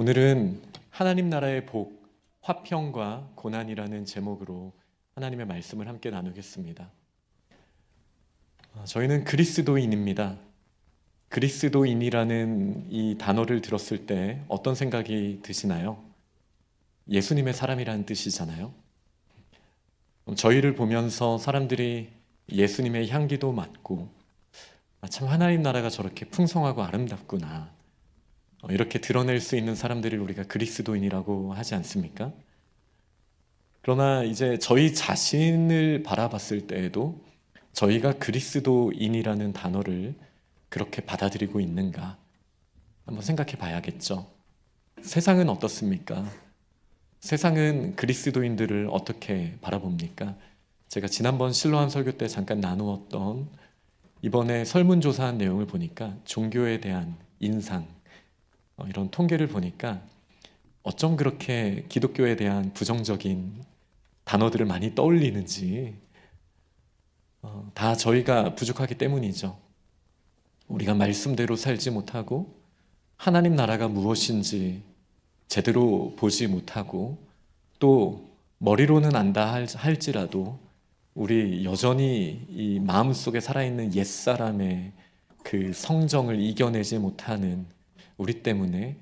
오늘은 하나님 나라의 복, 화평과 고난이라는 제목으로 하나님의 말씀을 함께 나누겠습니다. 저희는 그리스도인입니다. 그리스도인이라는 이 단어를 들었을 때 어떤 생각이 드시나요? 예수님의 사람이라는 뜻이잖아요. 저희를 보면서 사람들이 예수님의 향기도 맡고 참 하나님 나라가 저렇게 풍성하고 아름답구나, 이렇게 드러낼 수 있는 사람들을 우리가 그리스도인이라고 하지 않습니까? 그러나 이제 저희 자신을 바라봤을 때에도 저희가 그리스도인이라는 단어를 그렇게 받아들이고 있는가 한번 생각해 봐야겠죠. 세상은 어떻습니까? 세상은 그리스도인들을 어떻게 바라봅니까? 제가 지난번 실로암 설교 때 잠깐 나누었던 이번에 설문조사한 내용을 보니까 종교에 대한 인상, 이런 통계를 보니까 어쩜 그렇게 기독교에 대한 부정적인 단어들을 많이 떠올리는지, 다 저희가 부족하기 때문이죠. 우리가 말씀대로 살지 못하고 하나님 나라가 무엇인지 제대로 보지 못하고 또 머리로는 안다 할지라도 우리 여전히 이 마음속에 살아있는 옛사람의 그 성정을 이겨내지 못하는 우리 때문에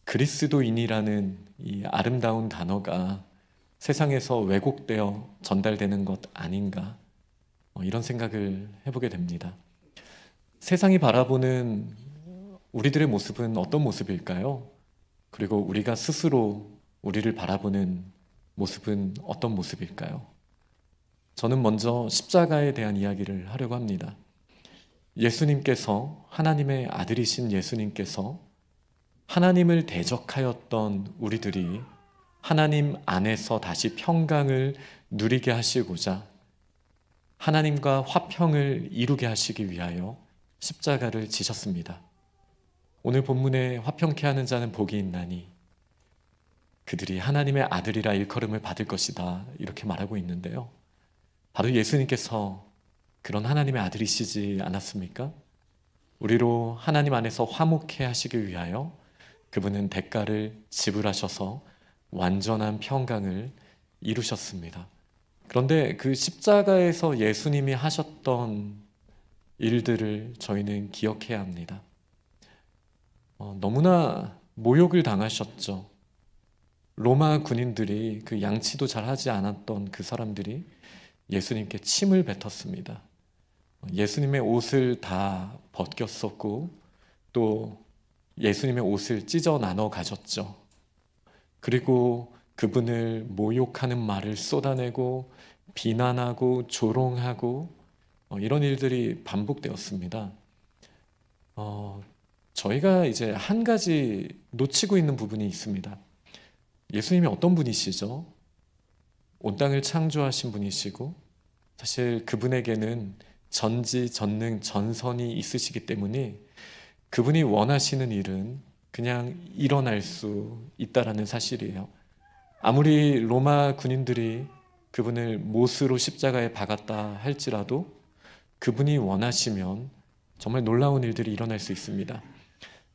그리스도인이라는 이 아름다운 단어가 세상에서 왜곡되어 전달되는 것 아닌가, 이런 생각을 해보게 됩니다. 세상이 바라보는 우리들의 모습은 어떤 모습일까요? 그리고 우리가 스스로 우리를 바라보는 모습은 어떤 모습일까요? 저는 먼저 십자가에 대한 이야기를 하려고 합니다. 예수님께서, 하나님의 아들이신 예수님께서 하나님을 대적하였던 우리들이 하나님 안에서 다시 평강을 누리게 하시고자 하나님과 화평을 이루게 하시기 위하여 십자가를 지셨습니다. 오늘 본문에 화평케 하는 자는 복이 있나니 그들이 하나님의 아들이라 일컬음을 받을 것이다, 이렇게 말하고 있는데요. 바로 예수님께서 그런 하나님의 아들이시지 않았습니까? 우리로 하나님 안에서 화목해 하시기 위하여 그분은 대가를 지불하셔서 완전한 평강을 이루셨습니다. 그런데 그 십자가에서 예수님이 하셨던 일들을 저희는 기억해야 합니다. 너무나 모욕을 당하셨죠. 로마 군인들이, 그 양치도 잘 하지 않았던 그 사람들이 예수님께 침을 뱉었습니다. 예수님의 옷을 다 벗겼었고 또 예수님의 옷을 찢어 나눠 가졌죠. 그리고 그분을 모욕하는 말을 쏟아내고 비난하고 조롱하고, 이런 일들이 반복되었습니다. 저희가 이제 한 가지 놓치고 있는 부분이 있습니다. 예수님이 어떤 분이시죠? 온 땅을 창조하신 분이시고 사실 그분에게는 전지, 전능, 전선이 있으시기 때문에 그분이 원하시는 일은 그냥 일어날 수 있다라는 사실이에요. 아무리 로마 군인들이 그분을 못으로 십자가에 박았다 할지라도 그분이 원하시면 정말 놀라운 일들이 일어날 수 있습니다.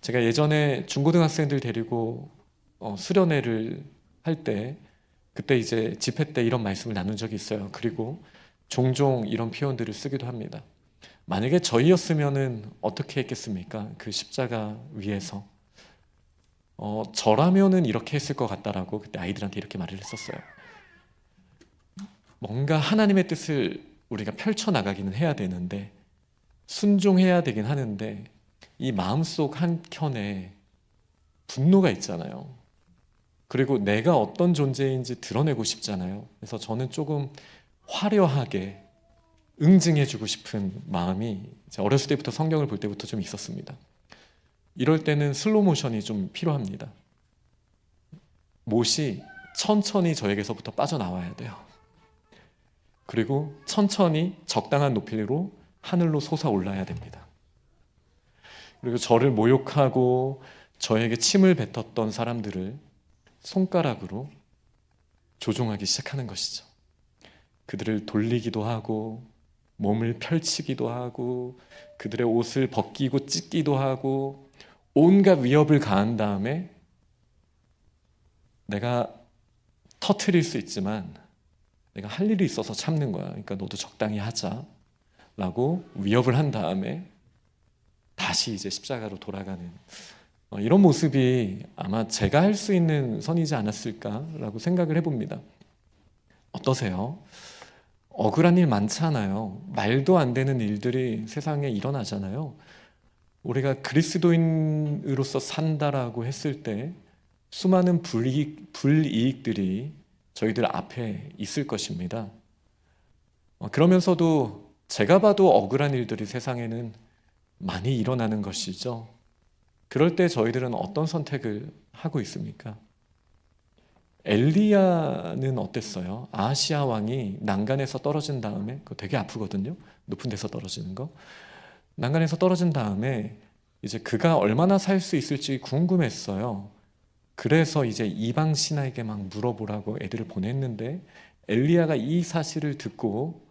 제가 예전에 중고등학생들 데리고 수련회를 할 때, 그때 이제 집회 때 이런 말씀을 나눈 적이 있어요. 그리고 종종 이런 표현들을 쓰기도 합니다. 만약에 저희였으면은 어떻게 했겠습니까? 그 십자가 위에서 저라면은 이렇게 했을 것 같다라고 그때 아이들한테 이렇게 말을 했었어요. 뭔가 하나님의 뜻을 우리가 펼쳐나가기는 해야 되는데, 순종해야 되긴 하는데, 이 마음속 한켠에 분노가 있잖아요. 그리고 내가 어떤 존재인지 드러내고 싶잖아요. 그래서 저는 조금 화려하게 응징해주고 싶은 마음이 어렸을 때부터, 성경을 볼 때부터 좀 있었습니다. 이럴 때는 슬로우 모션이 좀 필요합니다. 못이 천천히 저에게서부터 빠져나와야 돼요. 그리고 천천히 적당한 높이로 하늘로 솟아올라야 됩니다. 그리고 저를 모욕하고 저에게 침을 뱉었던 사람들을 손가락으로 조종하기 시작하는 것이죠. 그들을 돌리기도 하고 몸을 펼치기도 하고 그들의 옷을 벗기고 찢기도 하고 온갖 위협을 가한 다음에 내가 터트릴 수 있지만 내가 할 일이 있어서 참는 거야. 그러니까 너도 적당히 하자 라고 위협을 한 다음에 다시 이제 십자가로 돌아가는 이런 모습이 아마 제가 할 수 있는 선이지 않았을까라고 생각을 해봅니다. 어떠세요? 억울한 일 많잖아요. 말도 안 되는 일들이 세상에 일어나잖아요. 우리가 그리스도인으로서 산다라고 했을 때 수많은 불이익들이 저희들 앞에 있을 것입니다. 그러면서도 제가 봐도 억울한 일들이 세상에는 많이 일어나는 것이죠. 그럴 때 저희들은 어떤 선택을 하고 있습니까? 엘리야는 어땠어요? 아하시아 왕이 난간에서 떨어진 다음에, 그거 되게 아프거든요. 높은 데서 떨어지는 거. 난간에서 떨어진 다음에 이제 그가 얼마나 살 수 있을지 궁금했어요. 그래서 이제 이방 신하에게 막 물어보라고 애들을 보냈는데 엘리야가 이 사실을 듣고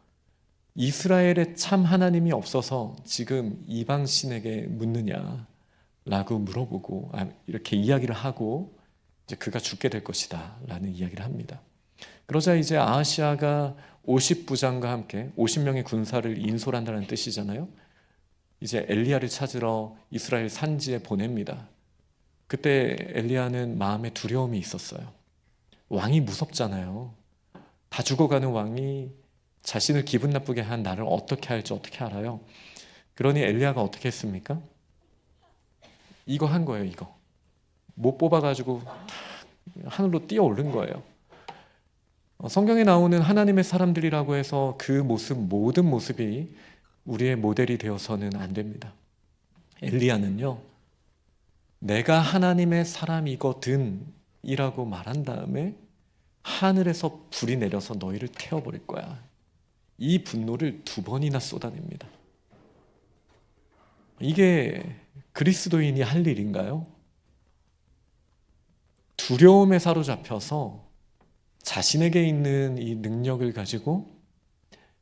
이스라엘에 참 하나님이 없어서 지금 이방 신에게 묻느냐라고 물어보고 이렇게 이야기를 하고 이제 그가 죽게 될 것이다 라는 이야기를 합니다. 그러자 이제 아하시아가 50부장과 함께 50명의 군사를 인솔한다는 뜻이잖아요. 이제 엘리야를 찾으러 이스라엘 산지에 보냅니다. 그때 엘리야는 마음에 두려움이 있었어요. 왕이 무섭잖아요. 다 죽어가는 왕이 자신을 기분 나쁘게 한 나를 어떻게 할지 어떻게 알아요? 그러니 엘리야가 어떻게 했습니까? 이거 한 거예요. 이거 못 뽑아가지고 하늘로 뛰어 오른 거예요. 성경에 나오는 하나님의 사람들이라고 해서 그 모습, 모든 모습이 우리의 모델이 되어서는 안 됩니다. 엘리야는요, 내가 하나님의 사람이거든 이라고 말한 다음에 하늘에서 불이 내려서 너희를 태워버릴 거야. 이 분노를 2번이나 쏟아냅니다. 이게 그리스도인이 할 일인가요? 두려움에 사로잡혀서 자신에게 있는 이 능력을 가지고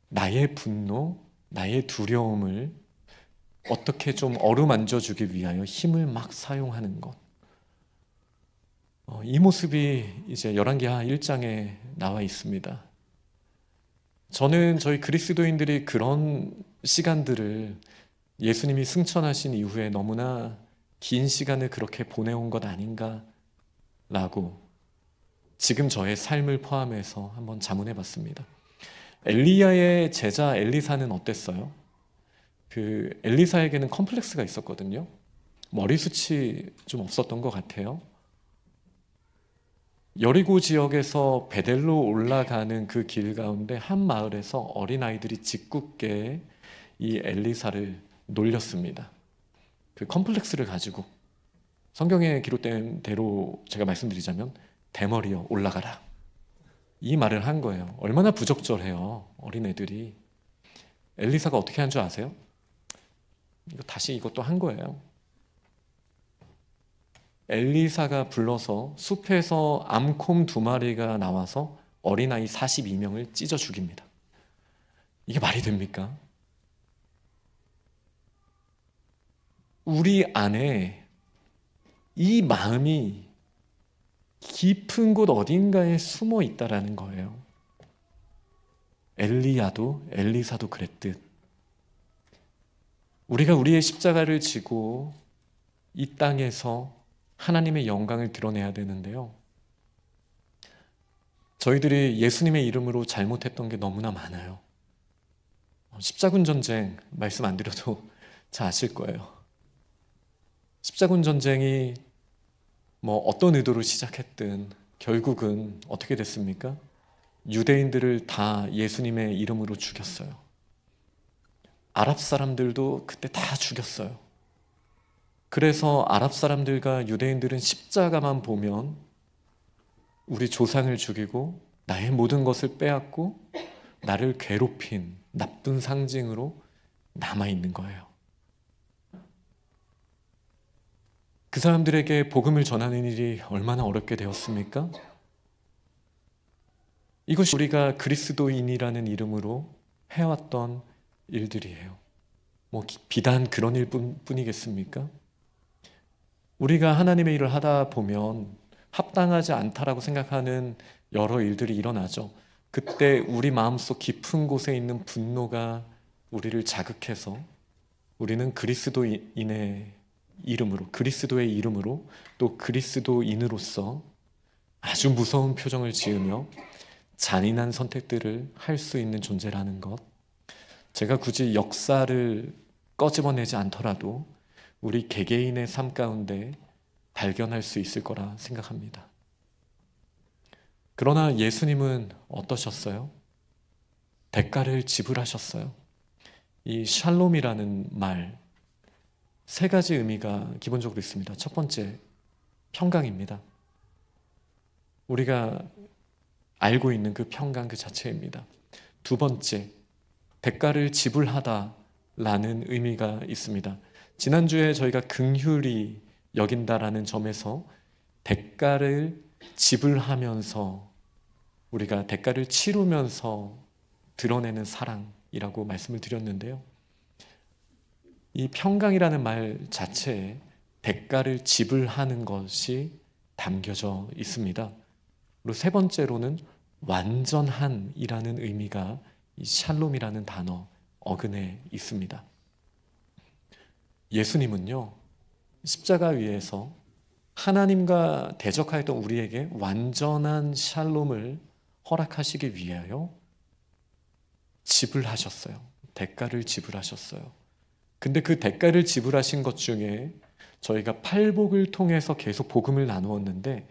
나의 분노, 나의 두려움을 어떻게 좀 어루만져 주기 위하여 힘을 막 사용하는 것. 이 모습이 이제 열왕기하 1장에 나와 있습니다. 저는 저희 그리스도인들이 그런 시간들을 예수님이 승천하신 이후에 너무나 긴 시간을 그렇게 보내온 것 아닌가라고 지금 저의 삶을 포함해서 한번 자문해 봤습니다. 엘리야의 제자 엘리사는 어땠어요? 그 엘리사에게는 컴플렉스가 있었거든요. 머리숱이 좀 없었던 것 같아요. 여리고 지역에서 베델로 올라가는 그 길 가운데 한 마을에서 어린아이들이 짓궂게 이 엘리사를 놀렸습니다. 그 컴플렉스를 가지고 성경에 기록된 대로 제가 말씀드리자면 대머리여 올라가라, 이 말을 한 거예요. 얼마나 부적절해요, 어린애들이. 엘리사가 어떻게 한 줄 아세요? 다시 이것도 한 거예요. 엘리사가 불러서 숲에서 암콤 2마리가 나와서 어린아이 42명을 찢어 죽입니다. 이게 말이 됩니까? 우리 안에 이 마음이 깊은 곳 어딘가에 숨어 있다라는 거예요. 엘리야도 엘리사도 그랬듯 우리가 우리의 십자가를 지고 이 땅에서 하나님의 영광을 드러내야 되는데요. 저희들이 예수님의 이름으로 잘못했던 게 너무나 많아요. 십자군 전쟁 말씀 안 드려도 잘 아실 거예요. 십자군 전쟁이 뭐 어떤 의도로 시작했든 결국은 어떻게 됐습니까? 유대인들을 다 예수님의 이름으로 죽였어요. 아랍 사람들도 그때 다 죽였어요. 그래서 아랍 사람들과 유대인들은 십자가만 보면 우리 조상을 죽이고 나의 모든 것을 빼앗고 나를 괴롭힌 나쁜 상징으로 남아있는 거예요. 그 사람들에게 복음을 전하는 일이 얼마나 어렵게 되었습니까? 이것이 우리가 그리스도인이라는 이름으로 해왔던 일들이에요. 뭐 비단 그런 일뿐이겠습니까? 우리가 하나님의 일을 하다 보면 합당하지 않다라고 생각하는 여러 일들이 일어나죠. 그때 우리 마음속 깊은 곳에 있는 분노가 우리를 자극해서 우리는 그리스도인의 이름으로, 그리스도의 이름으로, 또 그리스도인으로서 아주 무서운 표정을 지으며 잔인한 선택들을 할 수 있는 존재라는 것. 제가 굳이 역사를 꺼집어내지 않더라도 우리 개개인의 삶 가운데 발견할 수 있을 거라 생각합니다. 그러나 예수님은 어떠셨어요? 대가를 지불하셨어요. 이 샬롬이라는 말, 세 가지 의미가 기본적으로 있습니다. 첫 번째, 평강입니다. 우리가 알고 있는 그 평강 그 자체입니다. 두 번째, 대가를 지불하다라는 의미가 있습니다. 지난주에 저희가 긍휼히 여긴다라는 점에서 대가를 지불하면서 우리가 대가를 치르면서 드러내는 사랑이라고 말씀을 드렸는데요. 이 평강이라는 말 자체에 대가를 지불하는 것이 담겨져 있습니다. 그리고 세 번째로는 완전한이라는 의미가 이 샬롬이라는 단어 어근에 있습니다. 예수님은요, 십자가 위에서 하나님과 대적하였던 우리에게 완전한 샬롬을 허락하시기 위하여 지불하셨어요. 대가를 지불하셨어요. 근데 그 대가를 지불하신 것 중에 저희가 팔복을 통해서 계속 복음을 나누었는데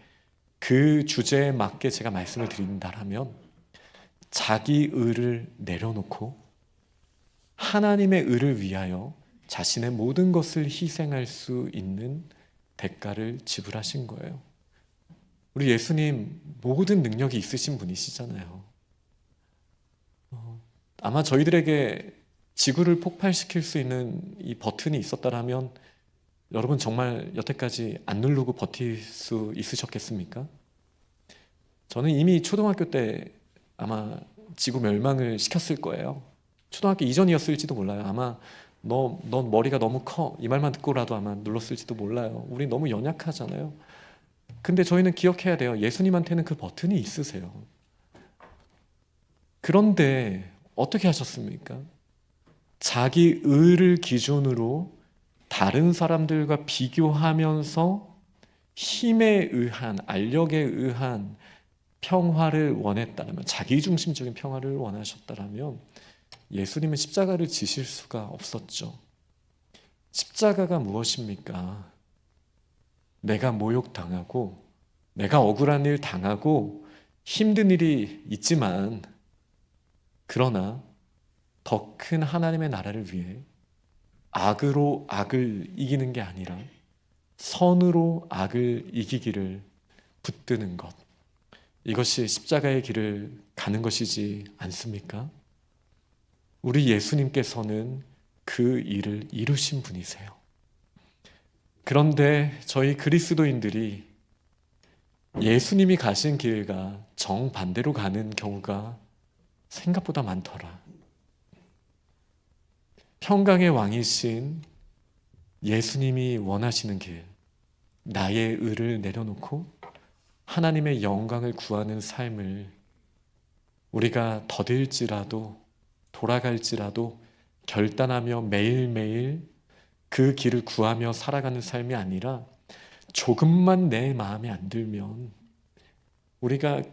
그 주제에 맞게 제가 말씀을 드린다면 자기 의를 내려놓고 하나님의 의를 위하여 자신의 모든 것을 희생할 수 있는 대가를 지불하신 거예요. 우리 예수님 모든 능력이 있으신 분이시잖아요. 아마 저희들에게 지구를 폭발시킬 수 있는 이 버튼이 있었다면 여러분 정말 여태까지 안 누르고 버틸 수 있으셨겠습니까? 저는 이미 초등학교 때 아마 지구 멸망을 시켰을 거예요. 초등학교 이전이었을지도 몰라요. 아마 넌 머리가 너무 커 이 말만 듣고라도 아마 눌렀을지도 몰라요. 우리 너무 연약하잖아요. 근데 저희는 기억해야 돼요. 예수님한테는 그 버튼이 있으세요. 그런데 어떻게 하셨습니까? 자기 의를 기준으로 다른 사람들과 비교하면서 힘에 의한, 알력에 의한 평화를 원했다면, 자기중심적인 평화를 원하셨다면 예수님은 십자가를 지실 수가 없었죠. 십자가가 무엇입니까? 내가 모욕당하고 내가 억울한 일 당하고 힘든 일이 있지만 그러나 더 큰 하나님의 나라를 위해 악으로 악을 이기는 게 아니라 선으로 악을 이기기를 붙드는 것, 이것이 십자가의 길을 가는 것이지 않습니까? 우리 예수님께서는 그 일을 이루신 분이세요. 그런데 저희 그리스도인들이 예수님이 가신 길과 정반대로 가는 경우가 생각보다 많더라. 평강의 왕이신 예수님이 원하시는 길, 나의 의를 내려놓고 하나님의 영광을 구하는 삶을 우리가 더딜지라도 돌아갈지라도 결단하며 매일매일 그 길을 구하며 살아가는 삶이 아니라 조금만 내 마음에 안 들면 우리가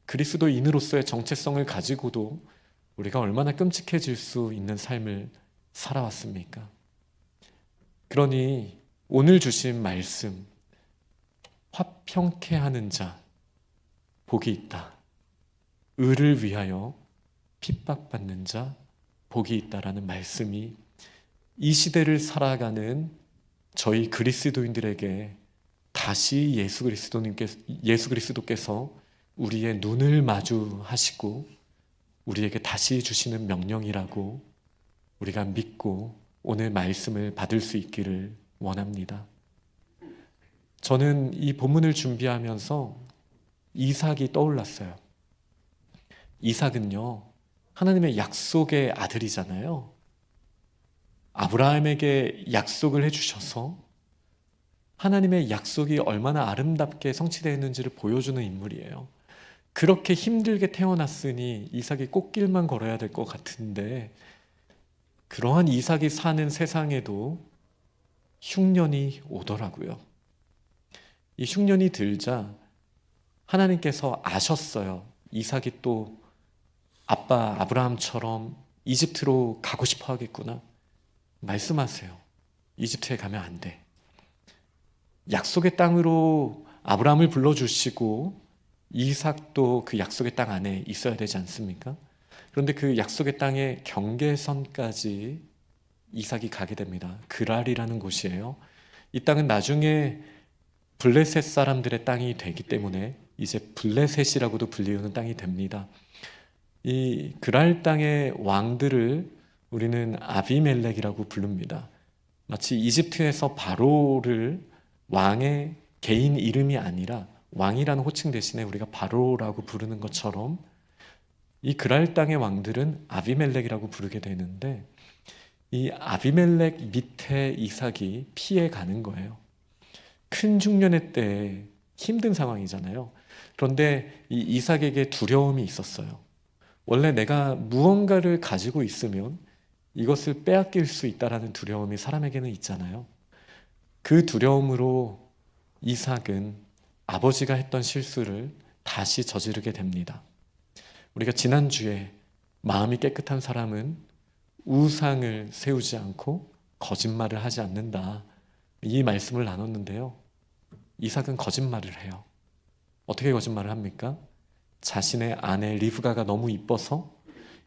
그리스도인으로서의 정체성을 가지고도 우리가 얼마나 끔찍해질 수 있는 삶을 살아왔습니까? 그러니 오늘 주신 말씀, 화평케 하는 자 복이 있다. 의를 위하여 핍박받는 자 복이 있다라는 말씀이 이 시대를 살아가는 저희 그리스도인들에게 다시 예수 그리스도께서 우리의 눈을 마주하시고 우리에게 다시 주시는 명령이라고 우리가 믿고 오늘 말씀을 받을 수 있기를 원합니다. 저는 이 본문을 준비하면서 이삭이 떠올랐어요. 이삭은요, 하나님의 약속의 아들이잖아요. 아브라함에게 약속을 해주셔서 하나님의 약속이 얼마나 아름답게 성취되었는지를 보여주는 인물이에요. 그렇게 힘들게 태어났으니 이삭이 꽃길만 걸어야 될 것 같은데, 그러한 이삭이 사는 세상에도 흉년이 오더라고요. 이 흉년이 들자 하나님께서 아셨어요. 이삭이 또 아빠 아브라함처럼 이집트로 가고 싶어 하겠구나. 말씀하세요. 이집트에 가면 안 돼. 약속의 땅으로 아브라함을 불러주시고 이삭도 그 약속의 땅 안에 있어야 되지 않습니까? 그런데 그 약속의 땅의 경계선까지 이삭이 가게 됩니다. 그랄이라는 곳이에요. 이 땅은 나중에 블레셋 사람들의 땅이 되기 때문에 이제 블레셋이라고도 불리우는 땅이 됩니다. 이 그랄 땅의 왕들을 우리는 아비멜렉이라고 부릅니다. 마치 이집트에서 바로를 왕의 개인 이름이 아니라 왕이라는 호칭 대신에 우리가 바로라고 부르는 것처럼 이 그랄 땅의 왕들은 아비멜렉이라고 부르게 되는데, 이 아비멜렉 밑에 이삭이 피해 가는 거예요. 큰 중년의 때에 힘든 상황이잖아요. 그런데 이 이삭에게 두려움이 있었어요. 원래 내가 무언가를 가지고 있으면 이것을 빼앗길 수 있다라는 두려움이 사람에게는 있잖아요. 그 두려움으로 이삭은 아버지가 했던 실수를 다시 저지르게 됩니다. 우리가 지난주에 마음이 깨끗한 사람은 우상을 세우지 않고 거짓말을 하지 않는다, 이 말씀을 나눴는데요. 이삭은 거짓말을 해요. 어떻게 거짓말을 합니까? 자신의 아내 리브가가 너무 이뻐서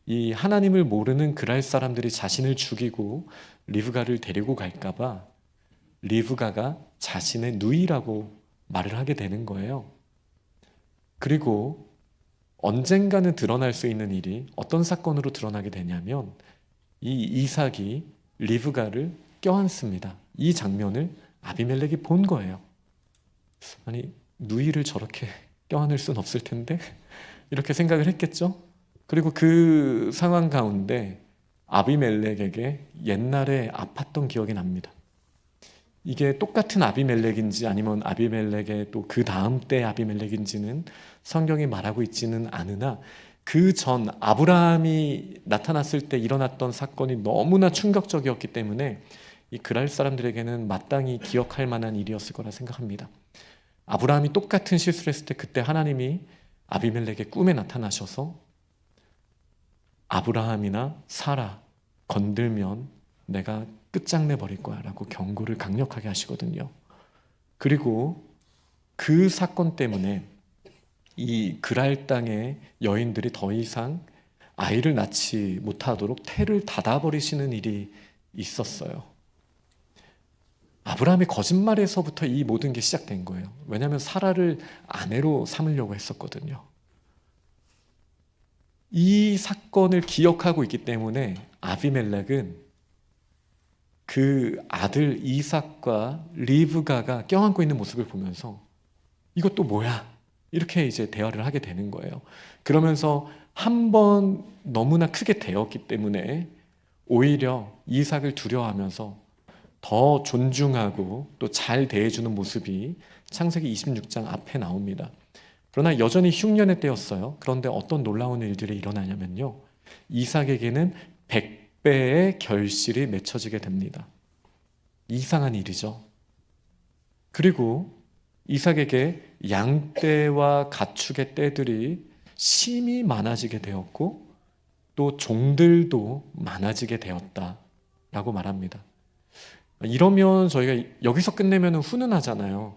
이 하나님을 모르는 그랄 사람들이 자신을 죽이고 리브가를 데리고 갈까봐 리브가가 자신의 누이라고 말을 하게 되는 거예요. 그리고 언젠가는 드러날 수 있는 일이 어떤 사건으로 드러나게 되냐면, 이 이삭이 리브가를 껴안습니다. 이 장면을 아비멜렉이 본 거예요. 아니, 누이를 저렇게 껴안을 순 없을 텐데 이렇게 생각을 했겠죠. 그리고 그 상황 가운데 아비멜렉에게 옛날에 아팠던 기억이 납니다. 이게 똑같은 아비멜렉인지 아니면 아비멜렉의 또 그 다음 때 아비멜렉인지는 성경이 말하고 있지는 않으나, 그 전 아브라함이 나타났을 때 일어났던 사건이 너무나 충격적이었기 때문에 이 그랄 사람들에게는 마땅히 기억할 만한 일이었을 거라 생각합니다. 아브라함이 똑같은 실수를 했을 때 그때 하나님이 아비멜렉의 꿈에 나타나셔서 아브라함이나 사라 건들면 내가 끝장내 버릴 거야 라고 경고를 강력하게 하시거든요. 그리고 그 사건 때문에 이 그랄 땅의 여인들이 더 이상 아이를 낳지 못하도록 태를 닫아버리시는 일이 있었어요. 아브라함의 거짓말에서부터 이 모든 게 시작된 거예요. 왜냐하면 사라를 아내로 삼으려고 했었거든요. 이 사건을 기억하고 있기 때문에 아비멜렉은 그 아들 이삭과 리브가가 껴안고 있는 모습을 보면서 이것도 뭐야? 이렇게 이제 대화를 하게 되는 거예요. 그러면서 한 번 너무나 크게 되었기 때문에 오히려 이삭을 두려워하면서 더 존중하고 또 잘 대해주는 모습이 창세기 26장 앞에 나옵니다. 그러나 여전히 흉년의 때였어요. 그런데 어떤 놀라운 일들이 일어나냐면요, 이삭에게는 100배의 결실이 맺혀지게 됩니다. 이상한 일이죠. 그리고 이삭에게 양떼와 가축의 떼들이 심히 많아지게 되었고 또 종들도 많아지게 되었다라고 말합니다. 이러면 저희가 여기서 끝내면 훈훈하잖아요.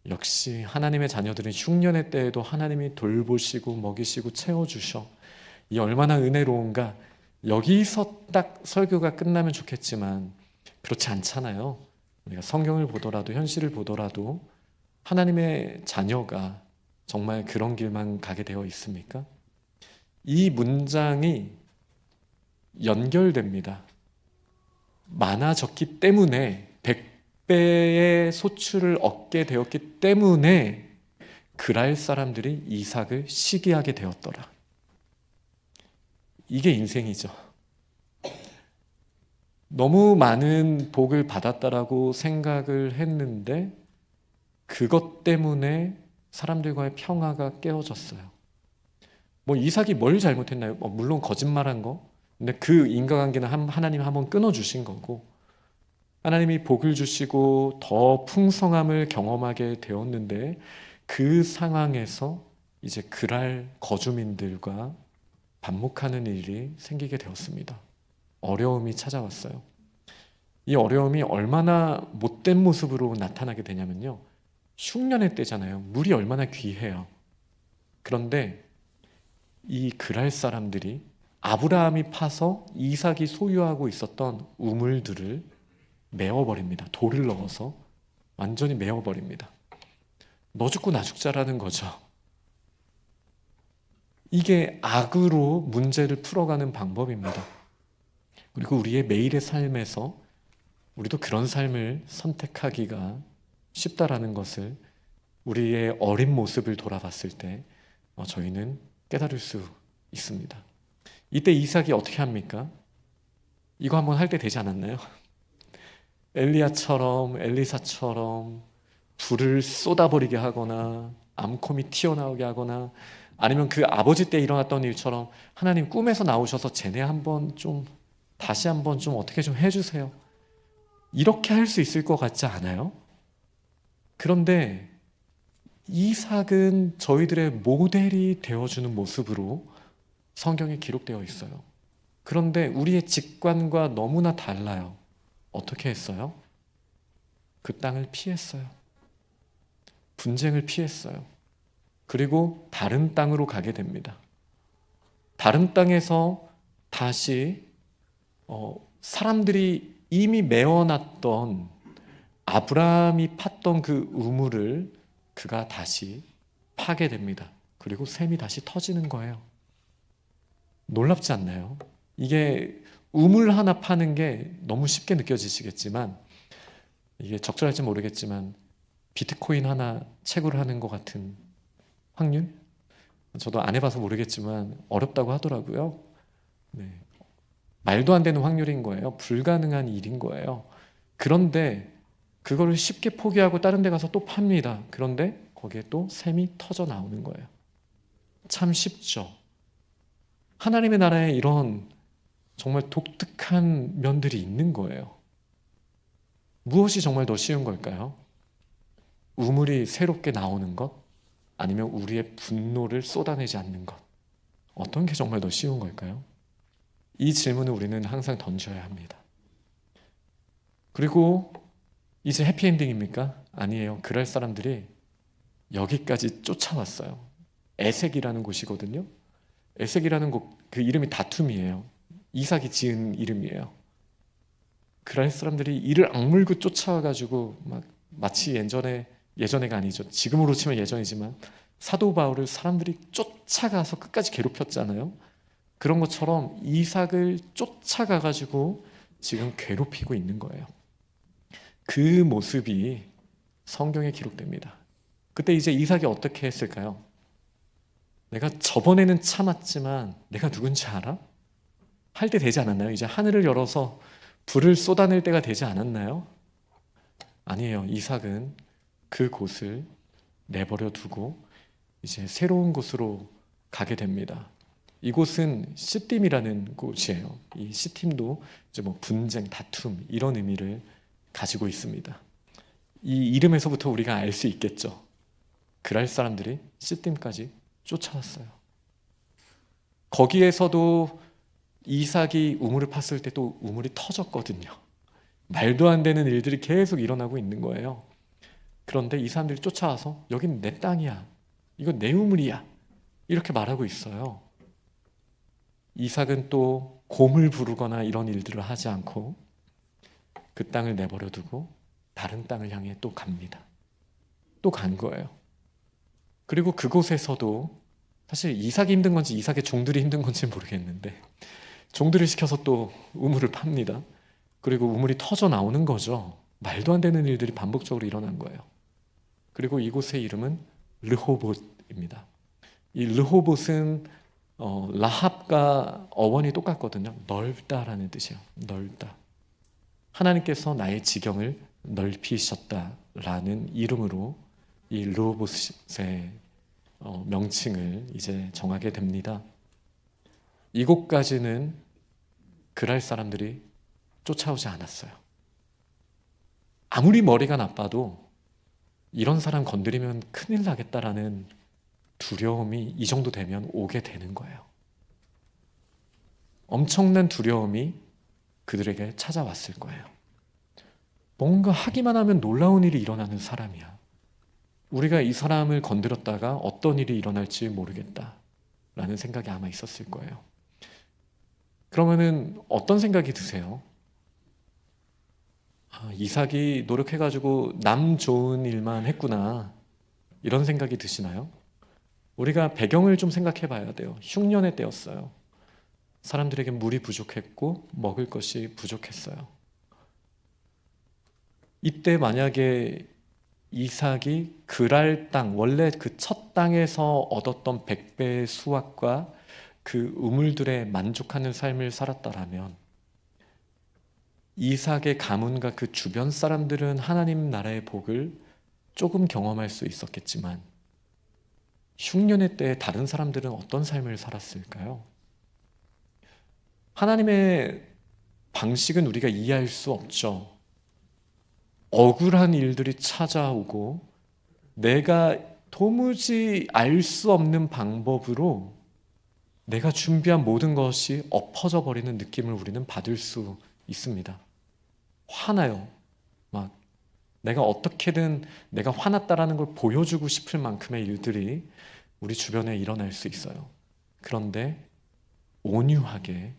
역시 하나님의 자녀들은 흉년의 때에도 하나님이 돌보시고 먹이시고 채워주셔. 이 얼마나 은혜로운가. 여기서 딱 설교가 끝나면 좋겠지만 그렇지 않잖아요. 우리가 성경을 보더라도 현실을 보더라도 하나님의 자녀가 정말 그런 길만 가게 되어 있습니까? 이 문장이 연결됩니다. 많아졌기 때문에 100배의 소출을 얻게 되었기 때문에 그랄 사람들이 이삭을 시기하게 되었더라. 이게 인생이죠. 너무 많은 복을 받았다라고 생각을 했는데 그것 때문에 사람들과의 평화가 깨어졌어요. 뭐 이삭이 뭘 잘못했나요? 물론 거짓말한 거. 근데 그 인과관계는 하나님이 한번 끊어주신 거고, 하나님이 복을 주시고 더 풍성함을 경험하게 되었는데, 그 상황에서 이제 그랄 거주민들과 반목하는 일이 생기게 되었습니다. 어려움이 찾아왔어요. 이 어려움이 얼마나 못된 모습으로 나타나게 되냐면요, 흉년의 때잖아요. 물이 얼마나 귀해요. 그런데 이 그랄 사람들이 아브라함이 파서 이삭이 소유하고 있었던 우물들을 메워버립니다. 돌을 넣어서 완전히 메워버립니다. 너 죽고 나 죽자라는 거죠. 이게 악으로 문제를 풀어가는 방법입니다. 그리고 우리의 매일의 삶에서 우리도 그런 삶을 선택하기가 쉽다라는 것을 우리의 어린 모습을 돌아봤을 때 저희는 깨달을 수 있습니다. 이때 이삭이 어떻게 합니까? 이거 한번 할 때 되지 않았나요? 엘리야처럼, 엘리사처럼 불을 쏟아버리게 하거나 암콤이 튀어나오게 하거나, 아니면 그 아버지 때 일어났던 일처럼 하나님 꿈에서 나오셔서 쟤네 한번 좀 다시 한번 좀 어떻게 좀 해주세요, 이렇게 할 수 있을 것 같지 않아요? 그런데 이삭은 저희들의 모델이 되어주는 모습으로 성경에 기록되어 있어요. 그런데 우리의 직관과 너무나 달라요. 어떻게 했어요? 그 땅을 피했어요. 분쟁을 피했어요. 그리고 다른 땅으로 가게 됩니다. 다른 땅에서 다시 사람들이 이미 메워놨던 아브라함이 팠던 그 우물을 그가 다시 파게 됩니다. 그리고 샘이 다시 터지는 거예요. 놀랍지 않나요? 이게 우물 하나 파는 게 너무 쉽게 느껴지시겠지만, 이게 적절할지 모르겠지만 비트코인 하나 채굴 하는 것 같은 확률? 저도 안 해봐서 모르겠지만 어렵다고 하더라고요. 네. 말도 안 되는 확률인 거예요. 불가능한 일인 거예요. 그런데 그거를 쉽게 포기하고 다른 데 가서 또 팝니다. 그런데 거기에 또 샘이 터져 나오는 거예요. 참 쉽죠. 하나님의 나라에 이런 정말 독특한 면들이 있는 거예요. 무엇이 정말 더 쉬운 걸까요? 우물이 새롭게 나오는 것? 아니면 우리의 분노를 쏟아내지 않는 것? 어떤 게 정말 더 쉬운 걸까요? 이 질문을 우리는 항상 던져야 합니다. 그리고 이제 해피엔딩입니까? 아니에요. 그럴 사람들이 여기까지 쫓아왔어요. 에색이라는 곳이거든요. 에색이라는 곳, 그 이름이 다툼이에요. 이삭이 지은 이름이에요. 그럴 사람들이 이를 악물고 쫓아와가지고 마치 예전에가 아니죠. 지금으로 치면 예전이지만 사도 바울을 사람들이 쫓아가서 끝까지 괴롭혔잖아요. 그런 것처럼 이삭을 쫓아가가지고 지금 괴롭히고 있는 거예요. 그 모습이 성경에 기록됩니다. 그때 이제 이삭이 어떻게 했을까요? 내가 저번에는 참았지만 내가 누군지 알아? 할 때 되지 않았나요? 이제 하늘을 열어서 불을 쏟아낼 때가 되지 않았나요? 아니에요. 이삭은 그 곳을 내버려 두고 이제 새로운 곳으로 가게 됩니다. 이곳은 시팀이라는 곳이에요. 이 시팀도 이제 뭐 분쟁, 다툼 이런 의미를 가지고 있습니다. 이 이름에서부터 우리가 알 수 있겠죠. 그랄 사람들이 시팀까지 쫓아왔어요. 거기에서도 이삭이 우물을 팠을 때 또 우물이 터졌거든요. 말도 안 되는 일들이 계속 일어나고 있는 거예요. 그런데 이 사람들이 쫓아와서 여긴 내 땅이야, 이거 내 우물이야, 이렇게 말하고 있어요. 이삭은 또 곰을 부르거나 이런 일들을 하지 않고 그 땅을 내버려 두고 다른 땅을 향해 또 갑니다. 또 간 거예요. 그리고 그곳에서도 사실 이삭이 힘든 건지 이삭의 종들이 힘든 건지 모르겠는데 종들을 시켜서 또 우물을 팝니다. 그리고 우물이 터져 나오는 거죠. 말도 안 되는 일들이 반복적으로 일어난 거예요. 그리고 이곳의 이름은 르호봇입니다. 이 르호봇은 라합과 어원이 똑같거든요. 넓다라는 뜻이에요. 넓다. 하나님께서 나의 지경을 넓히셨다라는 이름으로 이 르호봇의 명칭을 이제 정하게 됩니다. 이곳까지는 그랄 사람들이 쫓아오지 않았어요. 아무리 머리가 나빠도 이런 사람 건드리면 큰일 나겠다라는 두려움이 이 정도 되면 오게 되는 거예요. 엄청난 두려움이 그들에게 찾아왔을 거예요. 뭔가 하기만 하면 놀라운 일이 일어나는 사람이야. 우리가 이 사람을 건드렸다가 어떤 일이 일어날지 모르겠다라는 생각이 아마 있었을 거예요. 그러면은 어떤 생각이 드세요? 이삭이 노력해가지고 남 좋은 일만 했구나, 이런 생각이 드시나요? 우리가 배경을 좀 생각해 봐야 돼요. 흉년의 때였어요. 사람들에게 물이 부족했고 먹을 것이 부족했어요. 이때 만약에 이삭이 그랄 땅, 원래 그 첫 땅에서 얻었던 100배의 수확과 그 우물들에 만족하는 삶을 살았다라면 이삭의 가문과 그 주변 사람들은 하나님 나라의 복을 조금 경험할 수 있었겠지만 흉년의 때에 다른 사람들은 어떤 삶을 살았을까요? 하나님의 방식은 우리가 이해할 수 없죠. 억울한 일들이 찾아오고 내가 도무지 알 수 없는 방법으로 내가 준비한 모든 것이 엎어져 버리는 느낌을 우리는 받을 수 있습니다. 화나요. 막 내가 어떻게든 내가 화났다라는 걸 보여주고 싶을 만큼의 일들이 우리 주변에 일어날 수 있어요. 그런데 온유하게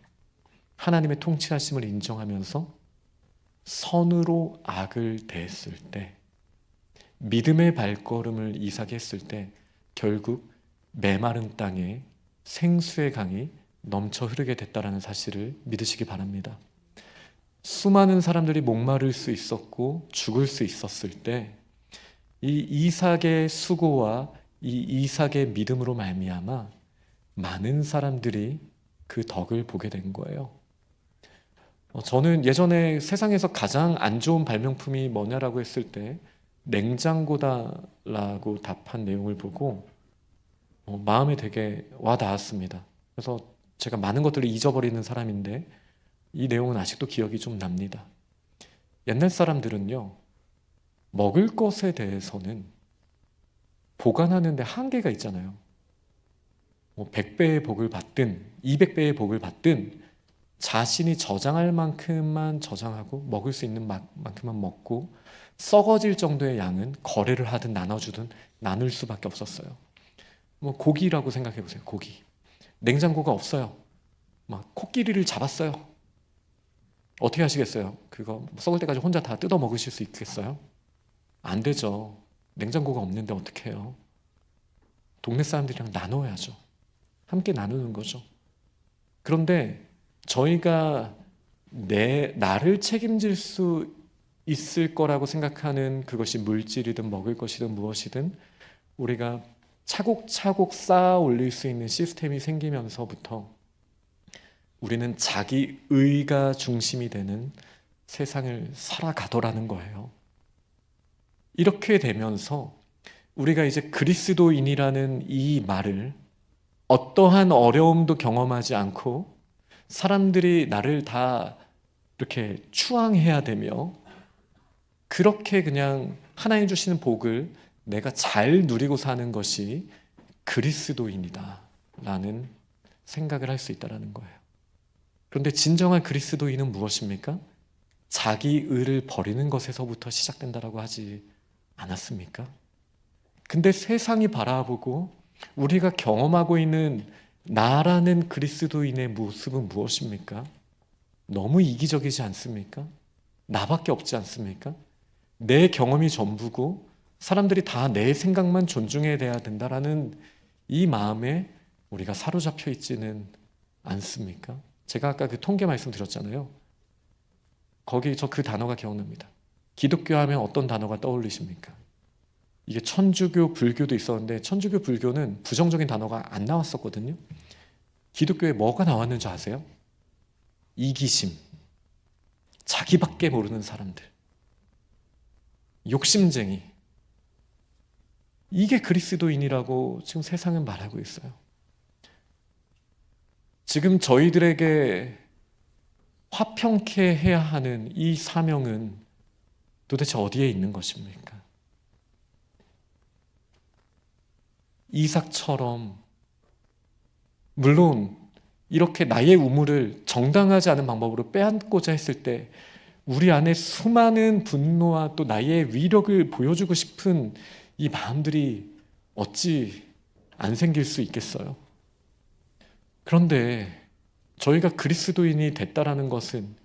하나님의 통치하심을 인정하면서 선으로 악을 대했을 때, 믿음의 발걸음을 이삭이 했을 때 결국 메마른 땅에 생수의 강이 넘쳐 흐르게 됐다는 사실을 믿으시기 바랍니다. 수많은 사람들이 목마를 수 있었고 죽을 수 있었을 때 이 이삭의 수고와 이 이삭의 믿음으로 말미암아 많은 사람들이 그 덕을 보게 된 거예요. 저는 예전에 세상에서 가장 안 좋은 발명품이 뭐냐라고 했을 때 냉장고다라고 답한 내용을 보고 마음에 되게 와 닿았습니다. 그래서 제가 많은 것들을 잊어버리는 사람인데 이 내용은 아직도 기억이 좀 납니다. 옛날 사람들은요, 먹을 것에 대해서는 보관하는 데 한계가 있잖아요. 100배의 복을 받든 200배의 복을 받든 자신이 저장할 만큼만 저장하고 먹을 수 있는 만큼만 먹고 썩어질 정도의 양은 거래를 하든 나눠주든 나눌 수밖에 없었어요. 고기라고 생각해 보세요. 고기. 냉장고가 없어요. 막 코끼리를 잡았어요. 어떻게 하시겠어요? 그거 썩을 때까지 혼자 다 뜯어 먹으실 수 있겠어요? 안 되죠. 냉장고가 없는데 어떻게 해요? 동네 사람들이랑 나눠야죠. 함께 나누는 거죠. 그런데 저희가 나를 책임질 수 있을 거라고 생각하는 그것이 물질이든 먹을 것이든 무엇이든 우리가 차곡차곡 쌓아 올릴 수 있는 시스템이 생기면서부터 우리는 자기 의가 중심이 되는 세상을 살아가더라는 거예요. 이렇게 되면서 우리가 이제 그리스도인이라는 이 말을 어떠한 어려움도 경험하지 않고 사람들이 나를 다 이렇게 추앙해야 되며 그렇게 그냥 하나님 주시는 복을 내가 잘 누리고 사는 것이 그리스도인이다 라는 생각을 할 수 있다는 거예요. 그런데 진정한 그리스도인은 무엇입니까? 자기 의를 버리는 것에서부터 시작된다라고 하지 않았습니까? 근데 세상이 바라보고 우리가 경험하고 있는 나라는 그리스도인의 모습은 무엇입니까? 너무 이기적이지 않습니까? 나밖에 없지 않습니까? 내 경험이 전부고 사람들이 다 내 생각만 존중해야 된다라는 이 마음에 우리가 사로잡혀 있지는 않습니까? 제가 아까 그 통계 말씀드렸잖아요. 거기 저 그 단어가 기억납니다. 기독교 하면 어떤 단어가 떠올리십니까? 이게 천주교, 불교도 있었는데 천주교, 불교는 부정적인 단어가 안 나왔었거든요. 기독교에 뭐가 나왔는지 아세요? 이기심, 자기밖에 모르는 사람들, 욕심쟁이, 이게 그리스도인이라고 지금 세상은 말하고 있어요. 지금 저희들에게 화평케 해야 하는 이 사명은 도대체 어디에 있는 것입니까? 이삭처럼 물론 이렇게 나의 우물을 정당하지 않은 방법으로 빼앗고자 했을 때 우리 안에 수많은 분노와 또 나의 위력을 보여주고 싶은 이 마음들이 어찌 안 생길 수 있겠어요? 그런데 저희가 그리스도인이 됐다라는 것은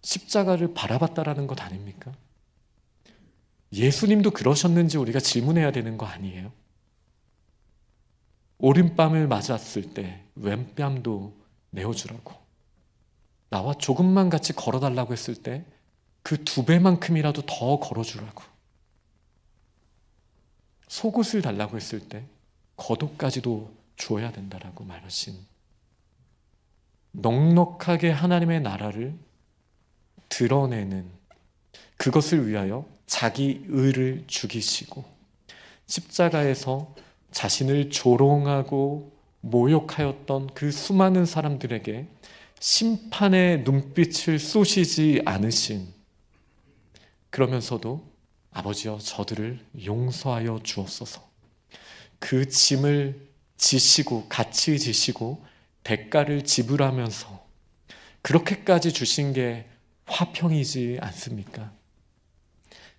십자가를 바라봤다라는 것 아닙니까? 예수님도 그러셨는지 우리가 질문해야 되는 거 아니에요? 오른뺨을 맞았을 때 왼뺨도 내어주라고, 나와 조금만 같이 걸어달라고 했을 때 그 2배만큼이라도 더 걸어주라고, 속옷을 달라고 했을 때 겉옷까지도 주어야 된다라고 말하신, 넉넉하게 하나님의 나라를 드러내는, 그것을 위하여 자기 의를 죽이시고 십자가에서 자신을 조롱하고 모욕하였던 그 수많은 사람들에게 심판의 눈빛을 쏘시지 않으신, 그러면서도 아버지여 저들을 용서하여 주옵소서, 그 짐을 지시고 같이 지시고 대가를 지불하면서 그렇게까지 주신 게 화평이지 않습니까?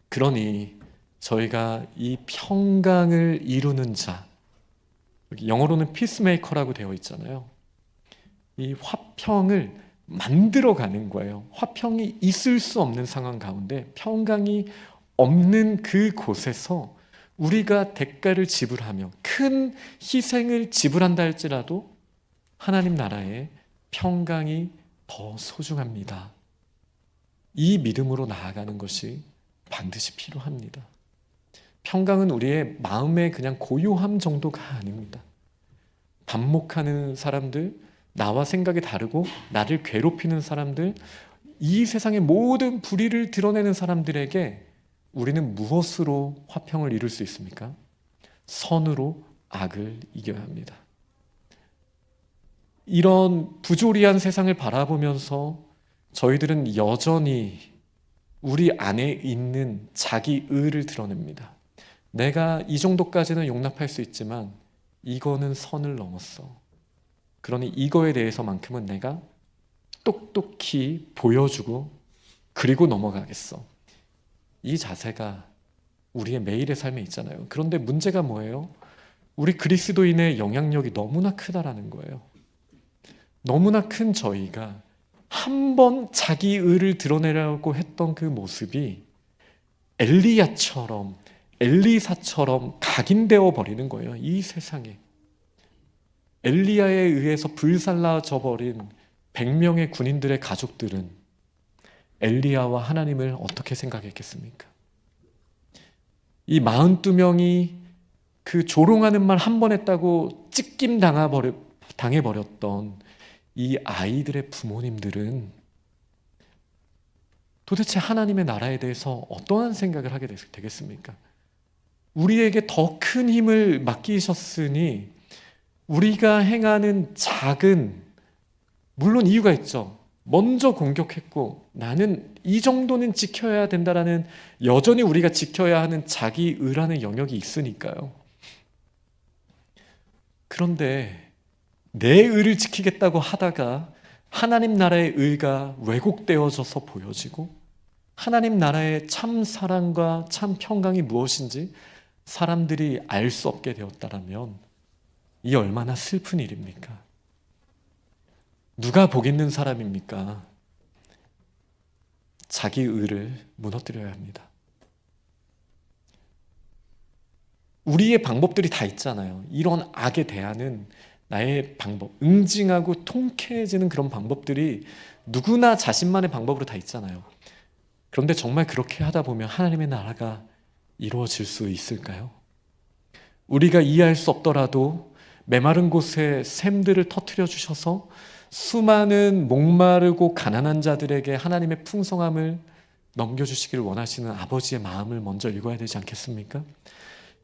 그러니 저희가 이 평강을 이루는 자, 영어로는 피스메이커라고 되어 있잖아요. 이 화평을 만들어가는 거예요. 화평이 있을 수 없는 상황 가운데, 평강이 없는 그곳에서 우리가 대가를 지불하며 큰 희생을 지불한다 할지라도 하나님 나라의 평강이 더 소중합니다. 이 믿음으로 나아가는 것이 반드시 필요합니다. 평강은 우리의 마음의 그냥 고요함 정도가 아닙니다. 반목하는 사람들, 나와 생각이 다르고 나를 괴롭히는 사람들, 이 세상의 모든 불의를 드러내는 사람들에게 우리는 무엇으로 화평을 이룰 수 있습니까? 선으로 악을 이겨야 합니다. 이런 부조리한 세상을 바라보면서 저희들은 여전히 우리 안에 있는 자기 의를 드러냅니다. 내가 이 정도까지는 용납할 수 있지만 이거는 선을 넘었어. 그러니 이거에 대해서만큼은 내가 똑똑히 보여주고 그리고 넘어가겠어. 이 자세가 우리의 매일의 삶에 있잖아요. 그런데 문제가 뭐예요? 우리 그리스도인의 영향력이 너무나 크다라는 거예요. 너무나 큰 저희가 한 번 자기 의를 드러내려고 했던 그 모습이 엘리야처럼, 엘리사처럼 각인되어 버리는 거예요. 이 세상에. 엘리야에 의해서 불살라져 버린 100명의 군인들의 가족들은 엘리야와 하나님을 어떻게 생각했겠습니까? 이 42명이 그 조롱하는 말 한 번 했다고 찢김 당해버렸던 이 아이들의 부모님들은 도대체 하나님의 나라에 대해서 어떠한 생각을 하게 되겠습니까? 우리에게 더 큰 힘을 맡기셨으니 우리가 행하는 작은, 물론 이유가 있죠. 먼저 공격했고 나는 이 정도는 지켜야 된다라는, 여전히 우리가 지켜야 하는 자기 의라는 영역이 있으니까요. 그런데 내 의를 지키겠다고 하다가 하나님 나라의 의가 왜곡되어져서 보여지고 하나님 나라의 참 사랑과 참 평강이 무엇인지 사람들이 알 수 없게 되었다라면 이 얼마나 슬픈 일입니까? 누가 복 있는 사람입니까? 자기 의를 무너뜨려야 합니다. 우리의 방법들이 다 있잖아요. 이런 악에 대하는 나의 방법, 응징하고 통쾌해지는 그런 방법들이 누구나 자신만의 방법으로 다 있잖아요. 그런데 정말 그렇게 하다 보면 하나님의 나라가 이루어질 수 있을까요? 우리가 이해할 수 없더라도 메마른 곳에 샘들을 터뜨려 주셔서 수많은 목마르고 가난한 자들에게 하나님의 풍성함을 넘겨주시기를 원하시는 아버지의 마음을 먼저 읽어야 되지 않겠습니까?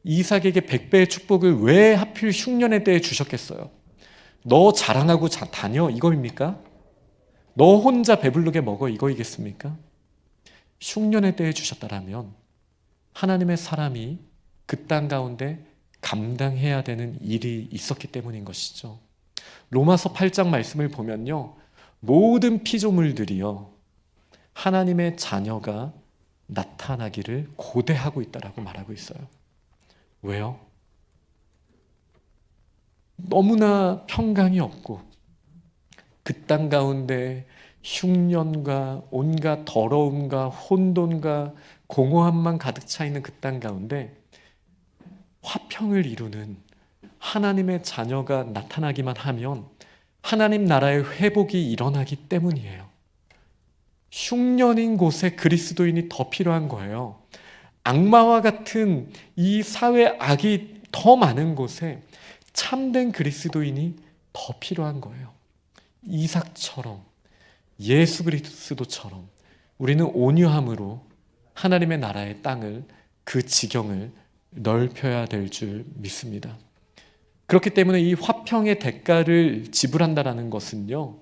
이삭에게 100배의 축복을 왜 하필 흉년의 때에 주셨겠어요? 너 자랑하고 다녀 이거입니까? 너 혼자 배부르게 먹어 이거이겠습니까? 흉년의 때에 주셨다라면 하나님의 사람이 그 땅 가운데 감당해야 되는 일이 있었기 때문인 것이죠. 로마서 8장 말씀을 보면요, 모든 피조물들이요 하나님의 자녀가 나타나기를 고대하고 있다라고 말하고 있어요. 왜요? 너무나 평강이 없고 그 땅 가운데 흉년과 온갖 더러움과 혼돈과 공허함만 가득 차 있는 그 땅 가운데 화평을 이루는 하나님의 자녀가 나타나기만 하면 하나님 나라의 회복이 일어나기 때문이에요. 흉년인 곳에 그리스도인이 더 필요한 거예요. 악마와 같은 이 사회 악이 더 많은 곳에 참된 그리스도인이 더 필요한 거예요. 이삭처럼, 예수 그리스도처럼 우리는 온유함으로 하나님의 나라의 땅을, 그 지경을 넓혀야 될 줄 믿습니다. 그렇기 때문에 이 화평의 대가를 지불한다라는 것은요,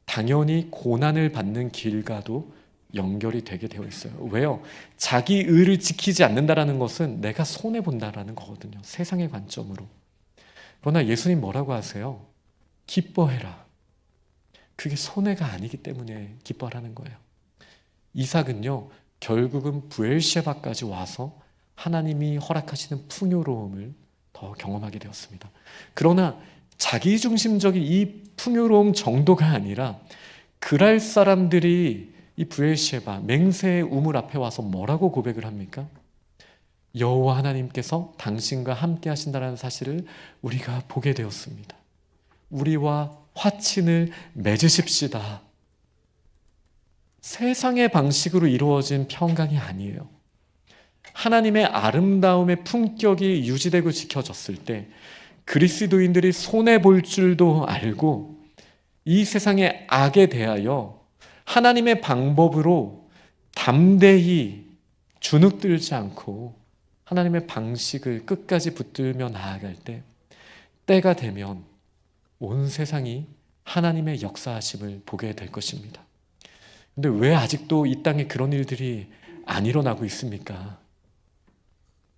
당연히 고난을 받는 길과도 연결이 되게 되어 있어요. 왜요? 자기 의를 지키지 않는다라는 것은 내가 손해본다라는 거거든요. 세상의 관점으로. 그러나 예수님 뭐라고 하세요? 기뻐해라. 그게 손해가 아니기 때문에 기뻐하라는 거예요. 이삭은요, 결국은 브엘셰바까지 와서 하나님이 허락하시는 풍요로움을 더 경험하게 되었습니다. 그러나 자기중심적인 이 풍요로움 정도가 아니라 그랄 사람들이 이 브엘셰바 맹세의 우물 앞에 와서 뭐라고 고백을 합니까? 여호와 하나님께서 당신과 함께 하신다는 사실을 우리가 보게 되었습니다. 우리와 화친을 맺으십시다. 세상의 방식으로 이루어진 평강이 아니에요. 하나님의 아름다움의 품격이 유지되고 지켜졌을 때 그리스도인들이 손해볼 줄도 알고 이 세상의 악에 대하여 하나님의 방법으로 담대히 주눅들지 않고 하나님의 방식을 끝까지 붙들며 나아갈 때, 때가 되면 온 세상이 하나님의 역사하심을 보게 될 것입니다. 근데 왜 아직도 이 땅에 그런 일들이 안 일어나고 있습니까?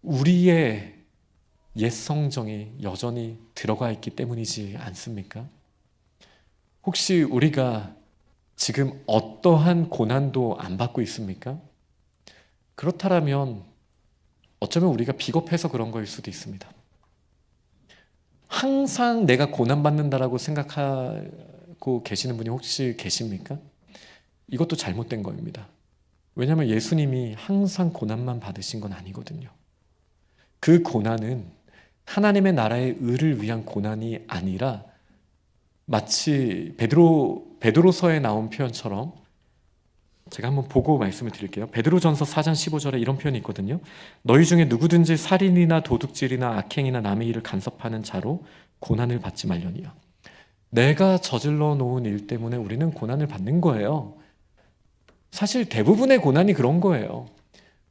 우리의 옛 성정이 여전히 들어가 있기 때문이지 않습니까? 혹시 우리가 지금 어떠한 고난도 안 받고 있습니까? 그렇다면 어쩌면 우리가 비겁해서 그런 거일 수도 있습니다. 항상 내가 고난받는다라고 생각하고 계시는 분이 혹시 계십니까? 이것도 잘못된 겁니다. 왜냐하면 예수님이 항상 고난만 받으신 건 아니거든요. 그 고난은 하나님의 나라의 의를 위한 고난이 아니라 마치 베드로서에 나온 표현처럼, 제가 한번 보고 말씀을 드릴게요. 베드로전서 4장 15절에 이런 표현이 있거든요. 너희 중에 누구든지 살인이나 도둑질이나 악행이나 남의 일을 간섭하는 자로 고난을 받지 말려니요. 내가 저질러 놓은 일 때문에 우리는 고난을 받는 거예요. 사실 대부분의 고난이 그런 거예요.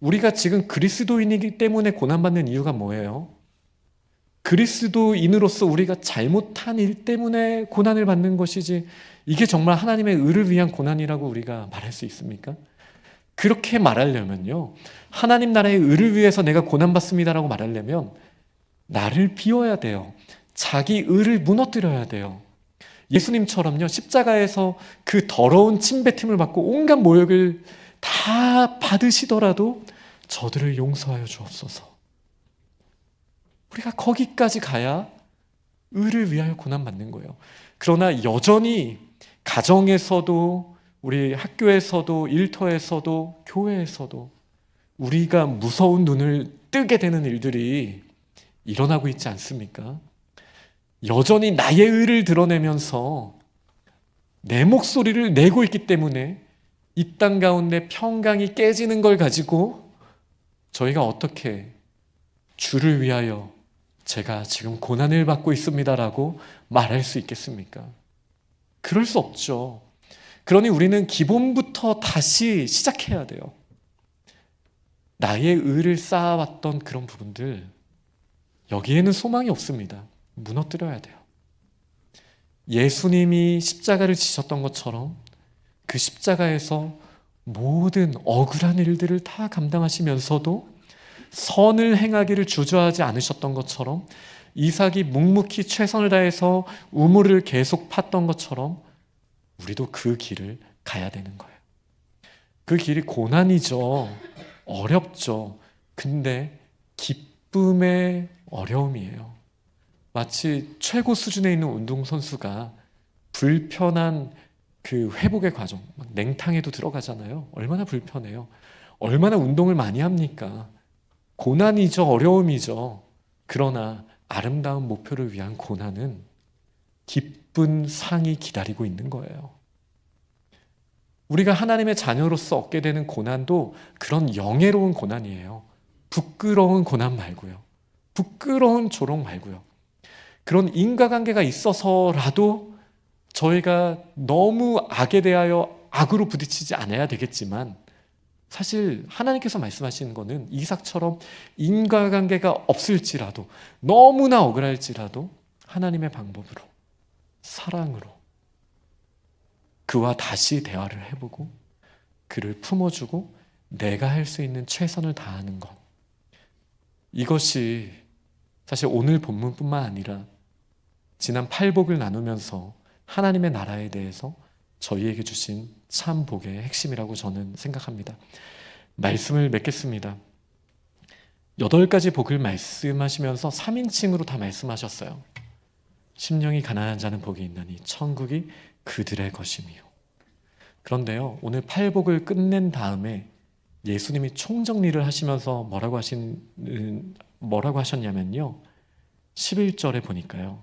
우리가 지금 그리스도인이기 때문에 고난받는 이유가 뭐예요? 그리스도인으로서 우리가 잘못한 일 때문에 고난을 받는 것이지, 이게 정말 하나님의 의를 위한 고난이라고 우리가 말할 수 있습니까? 그렇게 말하려면요, 하나님 나라의 의를 위해서 내가 고난받습니다라고 말하려면 나를 비워야 돼요. 자기 의를 무너뜨려야 돼요. 예수님처럼요, 십자가에서 그 더러운 침뱉음을 받고 온갖 모욕을 다 받으시더라도 저들을 용서하여 주옵소서. 우리가 거기까지 가야 의를 위하여 고난받는 거예요. 그러나 여전히 가정에서도, 우리 학교에서도, 일터에서도, 교회에서도 우리가 무서운 눈을 뜨게 되는 일들이 일어나고 있지 않습니까? 여전히 나의 의를 드러내면서 내 목소리를 내고 있기 때문에 이 땅 가운데 평강이 깨지는 걸 가지고 저희가 어떻게 주를 위하여 제가 지금 고난을 받고 있습니다라고 말할 수 있겠습니까? 그럴 수 없죠. 그러니 우리는 기본부터 다시 시작해야 돼요. 나의 의를 쌓아왔던 그런 부분들, 여기에는 소망이 없습니다. 무너뜨려야 돼요. 예수님이 십자가를 지셨던 것처럼 그 십자가에서 모든 억울한 일들을 다 감당하시면서도 선을 행하기를 주저하지 않으셨던 것처럼, 이삭이 묵묵히 최선을 다해서 우물을 계속 팠던 것처럼 우리도 그 길을 가야 되는 거예요. 그 길이 고난이죠. 어렵죠. 근데 기쁨의 어려움이에요. 마치 최고 수준에 있는 운동선수가 불편한 그 회복의 과정, 냉탕에도 들어가잖아요. 얼마나 불편해요. 얼마나 운동을 많이 합니까? 고난이죠. 어려움이죠. 그러나 아름다운 목표를 위한 고난은 기쁜 상이 기다리고 있는 거예요. 우리가 하나님의 자녀로서 얻게 되는 고난도 그런 영예로운 고난이에요. 부끄러운 고난 말고요. 부끄러운 조롱 말고요. 그런 인과관계가 있어서라도 저희가 너무 악에 대하여 악으로 부딪히지 않아야 되겠지만, 사실 하나님께서 말씀하시는 거는 이삭처럼 인과관계가 없을지라도, 너무나 억울할지라도 하나님의 방법으로, 사랑으로 그와 다시 대화를 해보고 그를 품어주고 내가 할 수 있는 최선을 다하는 것, 이것이 사실 오늘 본문뿐만 아니라 지난 팔복을 나누면서 하나님의 나라에 대해서 저희에게 주신 참 복의 핵심이라고 저는 생각합니다. 말씀을 맺겠습니다. 8가지 복을 말씀하시면서 3인칭으로 다 말씀하셨어요. 심령이 가난한 자는 복이 있나니 천국이 그들의 것이며. 그런데요, 오늘 팔복을 끝낸 다음에 예수님이 총정리를 하시면서 뭐라고 하셨냐면요, 11절에 보니까요,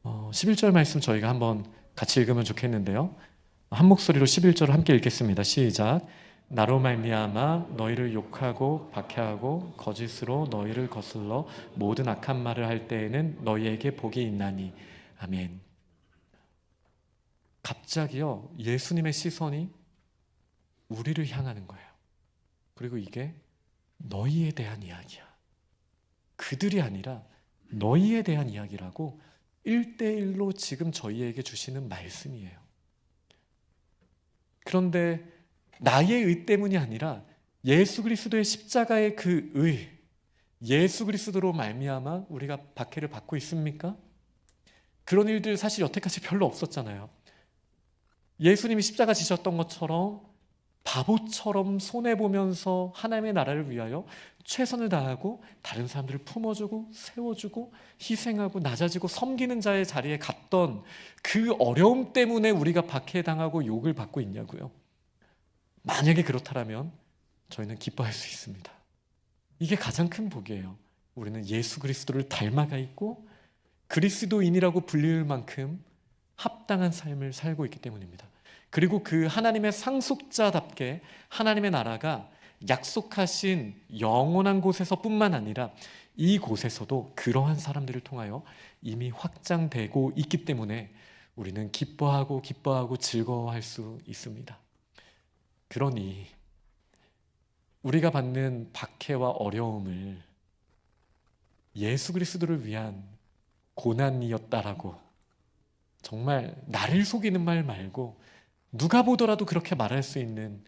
11절 말씀 저희가 한번 같이 읽으면 좋겠는데요, 한 목소리로 11절을 함께 읽겠습니다. 시작. 나로 말미암아 너희를 욕하고 박해하고 거짓으로 너희를 거슬러 모든 악한 말을 할 때에는 너희에게 복이 있나니. 아멘. 갑자기요, 예수님의 시선이 우리를 향하는 거예요. 그리고 이게 너희에 대한 이야기야. 그들이 아니라 너희에 대한 이야기라고 1대1로 지금 저희에게 주시는 말씀이에요. 그런데 나의 의 때문이 아니라 예수 그리스도의 십자가의 그 의, 예수 그리스도로 말미암아 우리가 박해를 받고 있습니까? 그런 일들 사실 여태까지 별로 없었잖아요. 예수님이 십자가 지셨던 것처럼 바보처럼 손해보면서 하나님의 나라를 위하여 최선을 다하고 다른 사람들을 품어주고 세워주고 희생하고 낮아지고 섬기는 자의 자리에 갔던 그 어려움 때문에 우리가 박해당하고 욕을 받고 있냐고요. 만약에 그렇다면 저희는 기뻐할 수 있습니다. 이게 가장 큰 복이에요. 우리는 예수 그리스도를 닮아가 있고 그리스도인이라고 불릴 만큼 합당한 삶을 살고 있기 때문입니다. 그리고 그 하나님의 상속자답게 하나님의 나라가 약속하신 영원한 곳에서 뿐만 아니라 이곳에서도 그러한 사람들을 통하여 이미 확장되고 있기 때문에 우리는 기뻐하고 즐거워할 수 있습니다. 그러니 우리가 받는 박해와 어려움을 예수 그리스도를 위한 고난이었다라고, 정말 나를 속이는 말 말고 누가 보더라도 그렇게 말할 수 있는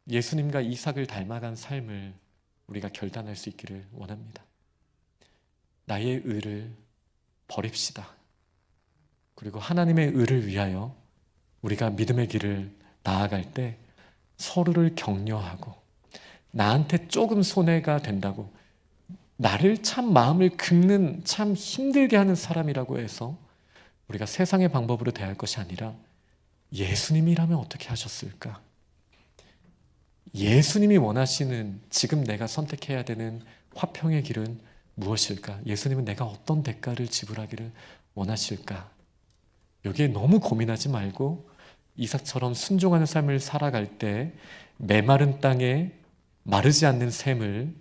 예수님과 이삭을 닮아간 삶을 우리가 결단할 수 있기를 원합니다. 나의 의를 버립시다. 그리고 하나님의 의를 위하여 우리가 믿음의 길을 나아갈 때 서로를 격려하고, 나한테 조금 손해가 된다고 나를 참 마음을 긁는, 참 힘들게 하는 사람이라고 해서 우리가 세상의 방법으로 대할 것이 아니라 예수님이라면 어떻게 하셨을까? 예수님이 원하시는 지금 내가 선택해야 되는 화평의 길은 무엇일까? 예수님은 내가 어떤 대가를 지불하기를 원하실까? 여기에 너무 고민하지 말고 이삭처럼 순종하는 삶을 살아갈 때 메마른 땅에 마르지 않는 샘을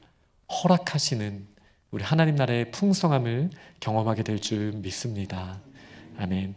허락하시는 우리 하나님 나라의 풍성함을 경험하게 될 줄 믿습니다. 아멘.